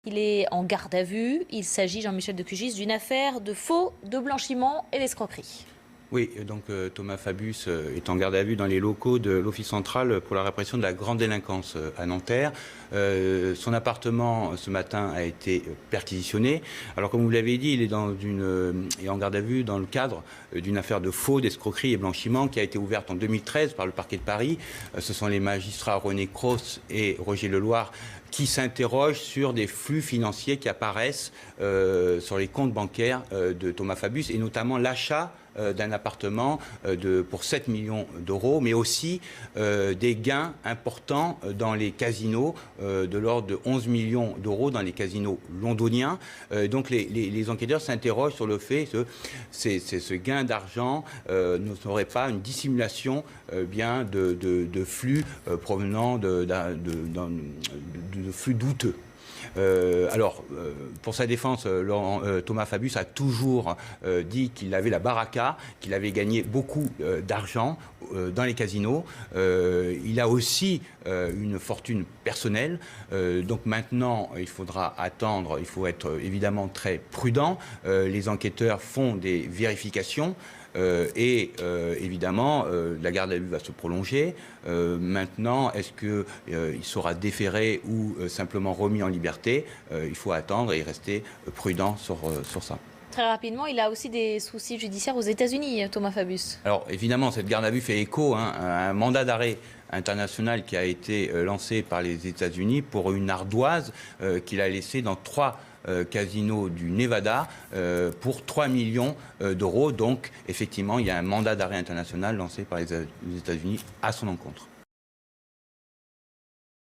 Il est en garde à vue. Il s'agit, Jean-Michel de Cugis, d'une affaire de faux, de blanchiment et d'escroquerie. Oui, donc Thomas Fabius est en garde à vue dans les locaux de l'Office central pour la répression de la grande délinquance à Nanterre. Son appartement ce matin a été perquisitionné. Alors comme vous l'avez dit, il est en garde à vue dans le cadre d'une affaire de faux, d'escroquerie et blanchiment qui a été ouverte en 2013 par le parquet de Paris. Ce sont les magistrats René Cros et Roger Leloir qui s'interrogent sur des flux financiers qui apparaissent sur les comptes bancaires de Thomas Fabius et notamment l'achat d'un appartement pour 7 millions d'euros, mais aussi des gains importants dans les casinos de l'ordre de 11 millions d'euros dans les casinos londoniens. Donc les enquêteurs s'interrogent sur le fait que ce gain d'argent ne serait pas une dissimulation bien de flux provenant de flux douteux. Pour sa défense, Thomas Fabius a toujours dit qu'il avait la baraka, qu'il avait gagné beaucoup d'argent dans les casinos. Il a aussi une fortune personnelle. Donc maintenant, il faudra attendre, il faut être évidemment très prudent. Les enquêteurs font des vérifications. Évidemment, la garde à vue va se prolonger. Maintenant, est-ce qu'il sera déféré ou simplement remis en liberté? Il faut attendre et rester prudent sur ça. Très rapidement, il a aussi des soucis judiciaires aux États-Unis, Thomas Fabius. Alors évidemment, cette garde à vue fait écho à un mandat d'arrêt international qui a été lancé par les États-Unis pour une ardoise qu'il a laissée dans 3 casinos du Nevada pour 3 millions d'euros. Donc effectivement, il y a un mandat d'arrêt international lancé par les États-Unis à son encontre.